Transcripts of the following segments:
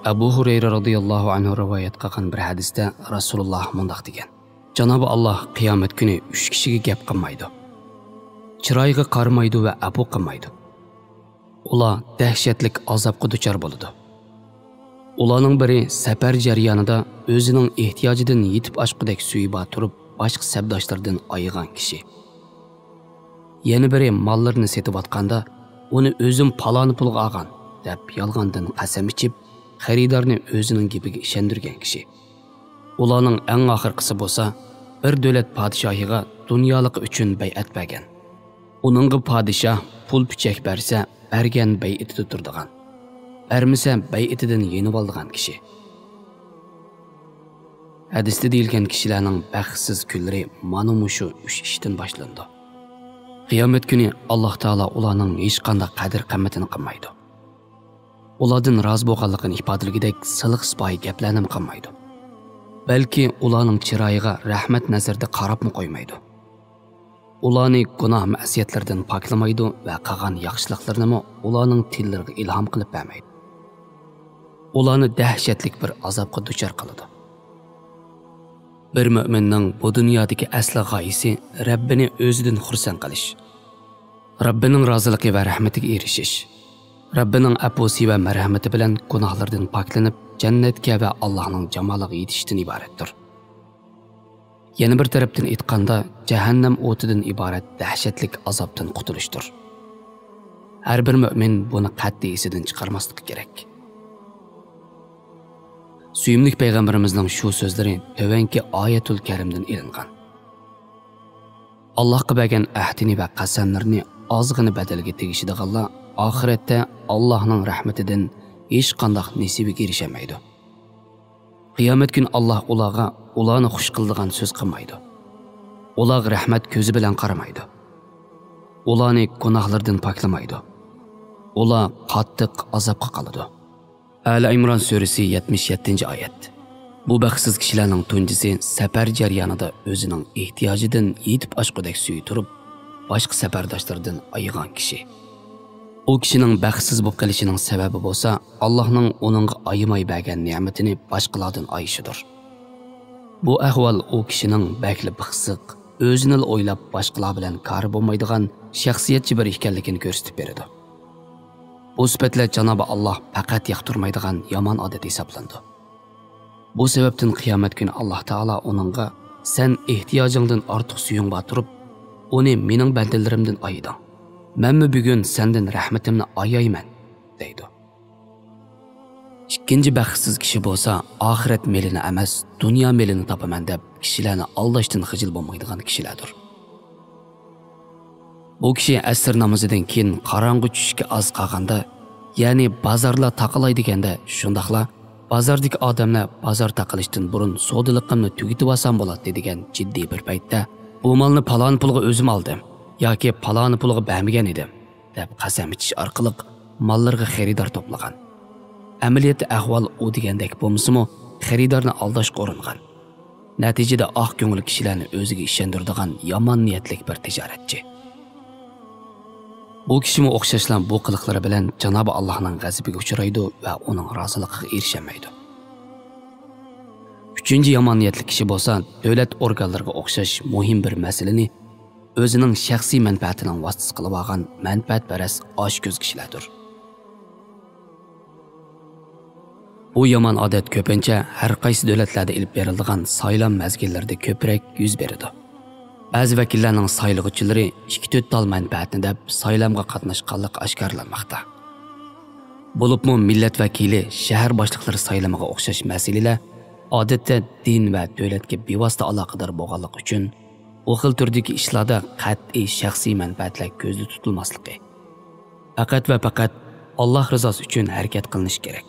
Abu Hurayra radıyallahu anhu rivoyat qilgan bir hadisda Rasululloh mundaq degan: Janobi Alloh qiyomat kuni 3 kishiga gap qilmaydi. Chiroyiga qaramaydi va abu qilmaydi. Ular dahshatlik azobga duchor bo'ladi. Ularning biri safar jarayonida o'zining ehtiyojidan yetib oshqudek suyi bor turib, boshqa sabdoshlardan ayirgan kishi. Yana biri mollarini setib atqanda, uni o'zim paloni pulga olgan deb yolg'ondan qasam ichib, xaridorni o'zining gapiga ishontirgan kishi. Ularning eng oxirgisi bo'lsa, bir davlat podshohiga dunyolik uchun bay'at bergan. Uningga podshoh pul pichak bersa, bergan bay'atida turdigan. Bermasa bay'atidan yenib oldigan kishi. Hadisda deyilgan kishilarning baxtsiz kunlari mana shu 3 ishdan boshlandi. Qiyomat kuni Alloh taolo ularning hech qanday qadr-qimmatini qilmaydi. Ulardan rozi bo'lganligini ifodalagidek siliq-sipoy gaplarni qilmaydi. Balki ularning chiroyiga rahmat nazarda qarabmi qo'ymaydi. Ularni gunoh ma'siyatlardan poklamaydi va qilgan yaxshiliklarni ularning tillariga ilhom qilib bermaydi. Ularni dahshatlik bir azobga duchor qiladi. Bir mu'minning bu dunyodagi asli g'oyasi Rabbini o'zidan xursand qilish, Rabbining roziligi va rahmatiga erishish, Rabbining afosi va marhamati bilan gunohlardan poklanib, jannatga va Allohning jamoliga yetishdan iboratdir. Yana bir tarafdan aytganda, jahannam o'tidan iborat dahshatlik azobdan qutulishdir. Har bir mu'min buni qat'iy esidan chiqarmasligi kerak. Suyimlik Peygamberimizning shu so'zlari tövenki Ayatul Karimdan ilingan. Allohga bergan ahdini va qasamlarni ozg'ini badalga tegishadiganlar oxiratda Allohning rahmatidan hech qanday nasibiga erishamaydi. Qiyomat kuni Alloh ularni xush qiladigan so'z qilmaydi. Ularga rahmat ko'zi bilan qaramaydi. Ularni gunohlardan poklamaydi. Ular qattiq azobga qoladi. Ali Imron surasi 77-oyat. Bu baxtsiz kishilarning tunjisi safar jarayonida o'zining ehtiyojidan yetib oshqudek suyi turib, boshqa safardoshlardan ayirgan kishi. U kishining baxtsiz bo'lib qolishining sababi bo'lsa, Allohning uningga ayimay bergan ne'matini boshqalardan ayishidir. Bu ahvol u kishining bakli bixsiq, o'zini o'ylab boshqalar bilan kori bo'lmaydigan shaxsiyatchi bir ekanligini ko'rsatib beradi. Bu sifatlar Janobi Alloh faqat yoqtirmaydigan yomon odat hisoblandi. Bu sababdan qiyomat kuni Alloh taolo uningga sen ehtiyojingdan ortiq suying bor turib, uni mening bandalarimdan ayiding. Menmi bugun sendan rahmatimni ayayman deydi. Ikkinchi baxtsiz kishi bo'lsa, oxirat melini emas, dunyo melini topaman deb kishilarni aldashdan xijil bo'lmaydigan kishilardir. Bu kishi asr namozidan keyin qorong'i tushishga oz qolganda, ya'ni bozorlar taqilay deganda, shundaqla bozordagi odamlar bozor taqilishdan burun savdoligimni tugatib olsam bo'ladi degan jiddiy bir paytda, bu molni palon pulga o'zim oldim yoki paloni pulga bermagan edim deb qasam ichish orqali mollarga xaridor to'plagan. Amaliyotda ahvol u degandek bo'lmasa-mu, xaridorni aldashga uringan. Natijada oq ko'ngil kishilarni o'ziga ishontiradigan yomon niyatlik bir tijoratchi. Bu kishimi o'xshashlan bu qiliqlari bilan Janobi Allohning g'azabiga uchraydi va uning roziligiga erishamaydi. Uchinchi yomon niyatli kishi bo'lsa, davlat organlariga o'xshash muhim bir masalani o'zining shaxsiy manfaatining vositasi qilib olgan manfaatparast oshko'z kishilardir. Bu yomon odat ko'pincha har qaysi davlatlarda ilib beriladigan saylan mazgillarida ko'proq yuz beradi. Ba'zi vakillarning saylovchilari 2-4 tal manfaatni deb saylamga qatnashganlik oshkorlanmoqda. Bo'libmi millat vakili, shahar boshliqlari saylamiga o'xshash masalalar odatda din va davlatga bevosita aloqador bo'lganlik uchun u xil turdagi ishlarda qat'iy shaxsiy manfaatlar ko'zda tutilmasligi. Faqat va faqat Alloh rizosi uchun harakat qilinish kerak.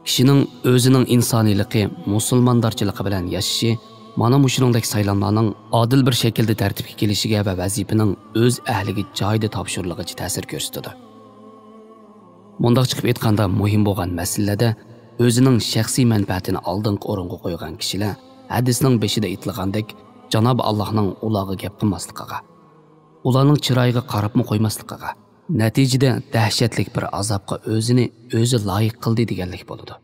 Kishining o'zining insoniyligi, musulmondarchiligi bilan yashashi mana shuningdek saylanmaning adil bir shaklda tartibga kelishiga va vazifaning o'z ahliga joyida topshirilishiga ta'sir ko'rsatadi. Mundaq chiqib aytganda, muhim bo'lgan masalalarda o'zining shaxsiy manfaatini oldingi o'ringa qo'ygan kishilar hadisning beshida aytilgandek Janobi Allohning ularga gap qilmasligiga, ularning chiroyiga qarabmi qo'ymasligiga, natijada dahshatlik bir azobga o'zini o'zi loyiq qildi deganlik bo'ladi.